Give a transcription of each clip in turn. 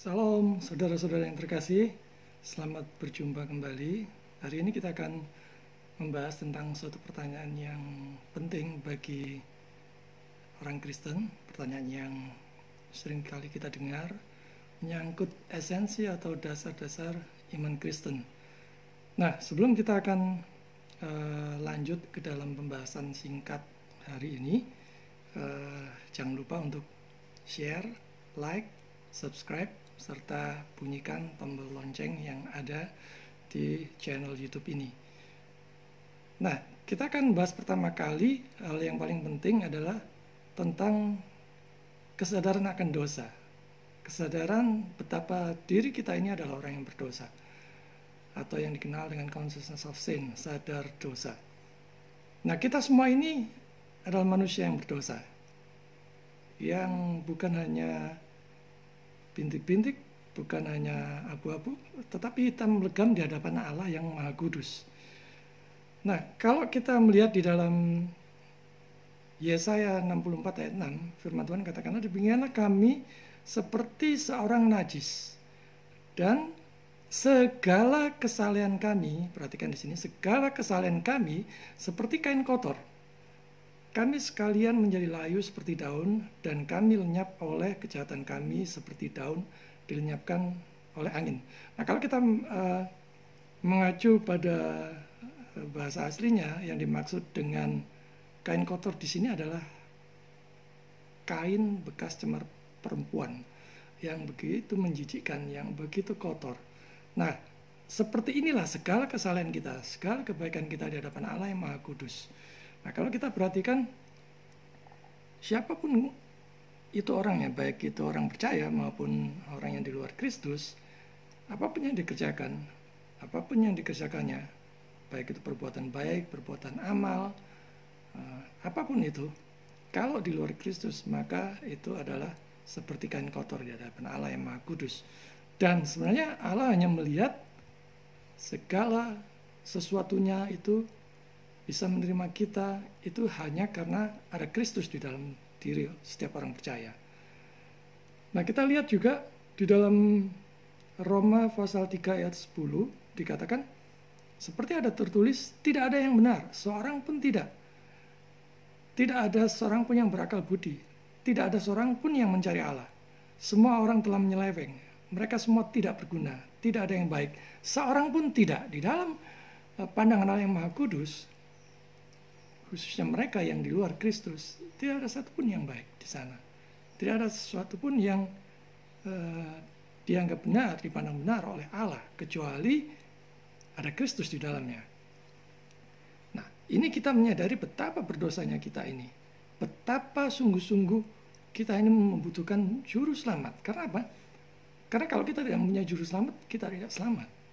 Salam saudara-saudara yang terkasih, selamat berjumpa kembali. Hari ini kita akan membahas tentang suatu pertanyaan yang penting bagi orang Kristen, pertanyaan yang sering kali kita dengar, menyangkut esensi atau dasar-dasar iman Kristen. Nah, sebelum kita akan lanjut ke dalam pembahasan singkat hari ini, jangan lupa untuk share, like, subscribe, serta bunyikan tombol lonceng yang ada di channel YouTube ini. Nah, kita akan bahas pertama kali, hal yang paling penting adalah tentang kesadaran akan dosa. Kesadaran betapa diri kita ini adalah orang yang berdosa, atau yang dikenal dengan consciousness of sin, sadar dosa. Nah, kita semua ini adalah manusia yang berdosa, yang bukan hanya bintik-bintik, bukan hanya abu-abu, tetapi hitam legam di hadapan Allah yang Maha Kudus. Nah, kalau kita melihat di dalam Yesaya 64 ayat 6, firman Tuhan katakanlah, demikianlah kami seperti seorang najis, dan segala kesalehan kami, perhatikan di sini, segala kesalehan kami seperti kain kotor. Kami sekalian menjadi layu seperti daun, dan kami lenyap oleh kejahatan kami seperti daun dilenyapkan oleh angin. Nah, kalau kita mengacu pada bahasa aslinya, yang dimaksud dengan kain kotor di sini adalah kain bekas cemar perempuan yang begitu menjijikkan, yang begitu kotor. Nah, seperti inilah segala kesalahan kita, segala kebaikan kita di hadapan Allah yang Maha Kudus. Nah, kalau kita perhatikan, siapapun itu orangnya, baik itu orang percaya maupun orang yang di luar Kristus, apapun yang dikerjakan, apapun yang dikerjakannya, baik itu perbuatan baik, perbuatan amal, apapun itu, kalau di luar Kristus, maka itu adalah seperti kain kotor di hadapan Allah yang Maha Kudus. Dan sebenarnya Allah hanya melihat segala sesuatunya itu bisa menerima kita itu hanya karena ada Kristus di dalam diri setiap orang percaya. Nah, kita lihat juga di dalam Roma pasal 3 ayat 10 dikatakan, seperti ada tertulis, tidak ada yang benar, seorang pun tidak. Tidak ada seorang pun yang berakal budi, tidak ada seorang pun yang mencari Allah. Semua orang telah menyeleweng, mereka semua tidak berguna, tidak ada yang baik, seorang pun tidak. Di dalam pandangan Allah yang Maha Kudus, khususnya mereka yang di luar Kristus, tidak ada satupun yang baik di sana. Tidak ada sesuatu pun yang dianggap benar, dipandang benar oleh Allah, kecuali ada Kristus di dalamnya. Nah, ini kita menyadari betapa berdosanya kita ini. Betapa sungguh-sungguh kita ini membutuhkan juru selamat. Karena apa? Karena kalau kita tidak punya juru selamat, kita tidak selamat.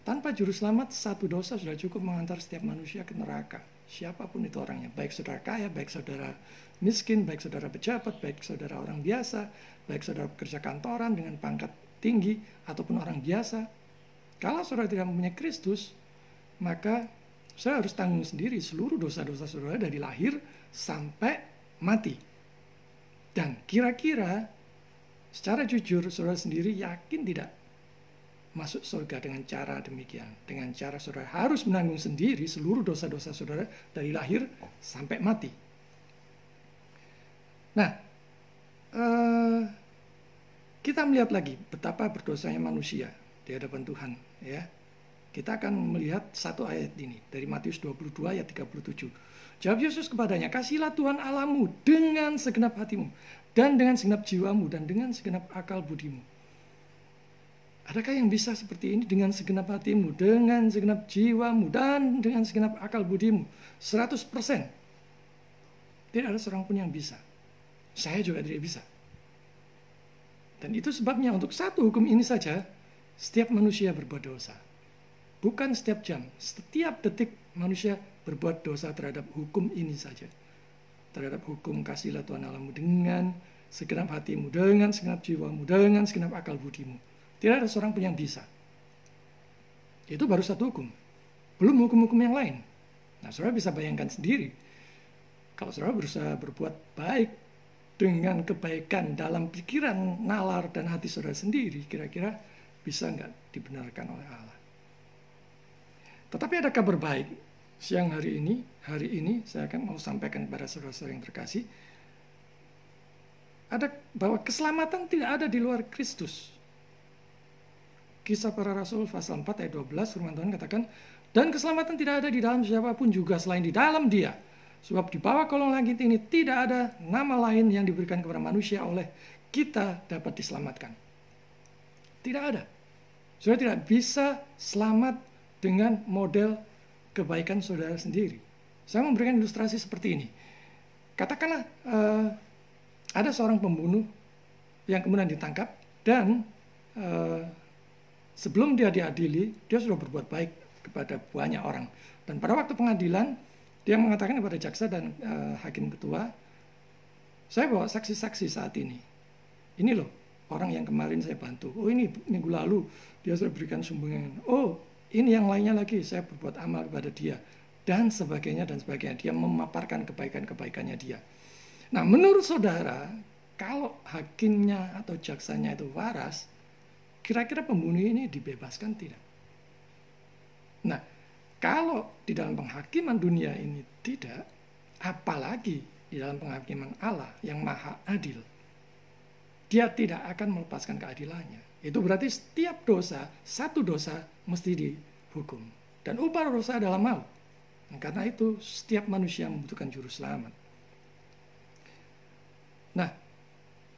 Tanpa juru selamat, satu dosa sudah cukup mengantar setiap manusia ke neraka. Siapapun itu orangnya, baik saudara kaya, baik saudara miskin, baik saudara pejabat, baik saudara orang biasa, baik saudara pekerja kantoran dengan pangkat tinggi, ataupun orang biasa. Kalau saudara tidak mempunyai Kristus, maka saya harus tanggung sendiri seluruh dosa-dosa saudara dari lahir sampai mati. Dan kira-kira secara jujur saudara sendiri yakin tidak masuk surga dengan cara demikian, dengan cara saudara harus menanggung sendiri seluruh dosa-dosa saudara dari lahir sampai mati. Nah, kita melihat lagi betapa berdosanya manusia di hadapan Tuhan, ya. Kita akan melihat satu ayat ini dari Matius 22 ayat 37. Jawab Yesus kepadanya, kasihilah Tuhan Allahmu dengan segenap hatimu, dan dengan segenap jiwamu, dan dengan segenap akal budimu. Adakah yang bisa seperti ini? Dengan segenap hatimu, dengan segenap jiwamu, dan dengan segenap akal budimu. 100%. Tidak ada seorang pun yang bisa. Saya juga tidak bisa. Dan itu sebabnya untuk satu hukum ini saja, setiap manusia berbuat dosa. Bukan setiap jam, setiap detik manusia berbuat dosa terhadap hukum ini saja. Terhadap hukum kasihilah Tuhan Allahmu dengan segenap hatimu, dengan segenap jiwamu, dengan segenap akal budimu. Tidak ada seorang pun yang bisa. Itu baru satu hukum. Belum hukum-hukum yang lain. Nah, saudara bisa bayangkan sendiri. Kalau saudara berusaha berbuat baik, dengan kebaikan dalam pikiran, nalar, dan hati saudara sendiri, kira-kira bisa nggak dibenarkan oleh Allah? Tetapi ada kabar baik. Siang hari ini saya akan mau sampaikan kepada saudara-saudara yang terkasih, ada bahwa keselamatan tidak ada di luar Kristus. Kisah Para Rasul pasal 4 ayat 12 firman Tuhan katakan, dan keselamatan tidak ada di dalam siapapun juga selain di dalam Dia. Sebab di bawah kolong langit ini tidak ada nama lain yang diberikan kepada manusia oleh kita dapat diselamatkan. Tidak ada. Saudara tidak bisa selamat dengan model kebaikan saudara sendiri. Saya memberikan ilustrasi seperti ini. Katakanlah ada seorang pembunuh yang kemudian ditangkap dan sebelum dia diadili, dia sudah berbuat baik kepada banyak orang. Dan pada waktu pengadilan, dia mengatakan kepada jaksa dan hakim ketua, saya bawa saksi-saksi saat ini. Ini loh, orang yang kemarin saya bantu. Oh, ini minggu lalu dia sudah berikan sumbangan. Oh, ini yang lainnya lagi, saya berbuat amal kepada dia. Dan sebagainya, dan sebagainya. Dia memaparkan kebaikan-kebaikannya dia. Nah, menurut saudara, kalau hakimnya atau jaksanya itu waras, kira-kira pembunuh ini dibebaskan tidak? Nah, kalau di dalam penghakiman dunia ini tidak, apalagi di dalam penghakiman Allah yang maha adil, dia tidak akan melepaskan keadilannya. Itu berarti setiap dosa, satu dosa mesti dihukum. Dan upah dosa adalah maut. Karena itu setiap manusia membutuhkan juru selamat. Nah,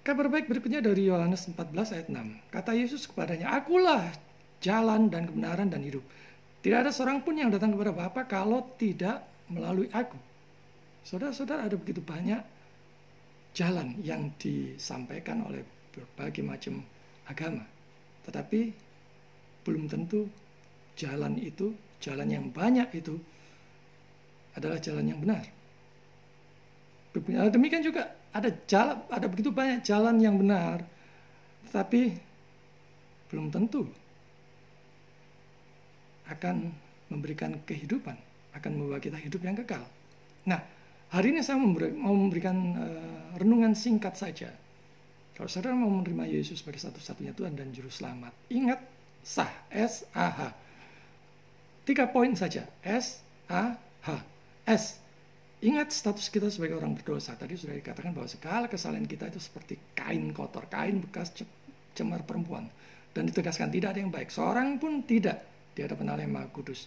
kabar baik berikutnya dari Yohanes 14 ayat 6. Kata Yesus kepadanya, akulah jalan dan kebenaran dan hidup. Tidak ada seorang pun yang datang kepada Bapa kalau tidak melalui aku. Saudara-saudara, ada begitu banyak jalan yang disampaikan oleh berbagai macam agama. Tetapi belum tentu jalan itu, jalan yang banyak itu adalah jalan yang benar. Demikian juga ada begitu banyak jalan yang benar, tetapi belum tentu akan memberikan kehidupan, akan membawa kita hidup yang kekal. Nah, hari ini saya mau memberikan renungan singkat saja. Kalau saudara mau menerima Yesus sebagai satu-satunya Tuhan dan Juru Selamat, ingat sah, S-A-H. 3 poin saja, S-A-H. S, ingat status kita sebagai orang berdosa. Tadi sudah dikatakan bahwa segala kesalahan kita itu seperti kain kotor, kain bekas cemar perempuan. Dan ditegaskan tidak ada yang baik, seorang pun tidak di hadapan Allah yang Maha Kudus.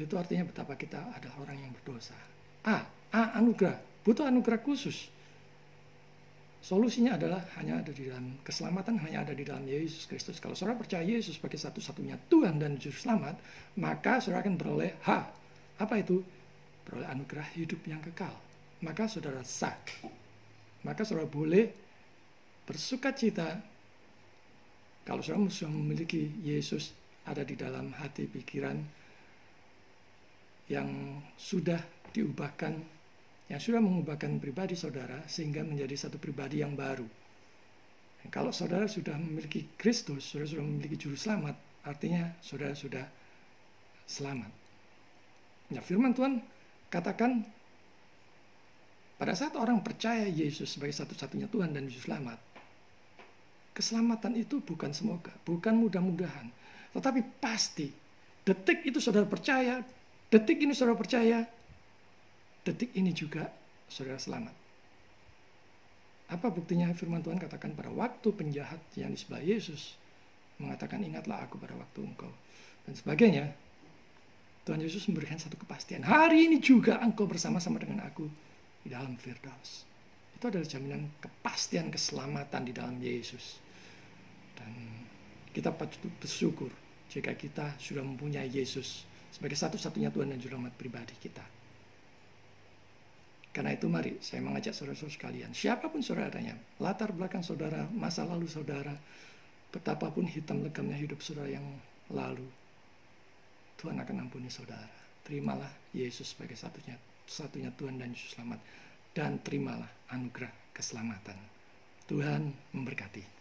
Itu artinya betapa kita adalah orang yang berdosa. A, anugerah, butuh anugerah khusus. Solusinya adalah hanya ada di dalam keselamatan, hanya ada di dalam Yesus Kristus. Kalau saudara percaya Yesus sebagai satu-satunya Tuhan dan Juru Selamat, maka saudara akan beroleh H. Apa itu? Beroleh anugerah hidup yang kekal. Maka saudara sah. Maka saudara boleh bersukacita kalau saudara sudah memiliki Yesus ada di dalam hati pikiran yang sudah diubahkan, yang sudah mengubahkan pribadi saudara sehingga menjadi satu pribadi yang baru. Dan kalau saudara sudah memiliki Kristus, saudara sudah memiliki Juru Selamat, artinya saudara sudah selamat. Nah, firman Tuhan katakan pada saat orang percaya Yesus sebagai satu-satunya Tuhan dan Juru Selamat, keselamatan itu bukan semoga, bukan mudah-mudahan, tetapi pasti. Detik itu saudara percaya, detik ini saudara percaya, detik ini juga saudara selamat. Apa buktinya? Firman Tuhan katakan pada waktu penjahat yang di sebelah Yesus mengatakan, ingatlah aku pada waktu engkau, dan sebagainya. Tuhan Yesus memberikan satu kepastian, hari ini juga engkau bersama-sama dengan aku di dalam Firdaus. Itu adalah jaminan kepastian keselamatan di dalam Yesus. Dan kita patut bersyukur jika kita sudah mempunyai Yesus sebagai satu-satunya Tuhan dan Juru Selamat pribadi kita. Karena itu mari saya mengajak saudara-saudara sekalian, siapapun saudaranya, latar belakang saudara, masa lalu saudara, betapapun hitam legamnya hidup saudara yang lalu, Tuhan akan ampuni saudara. Terimalah Yesus sebagai satunya Tuhan dan Juru Selamat, dan terimalah anugerah keselamatan. Tuhan memberkati.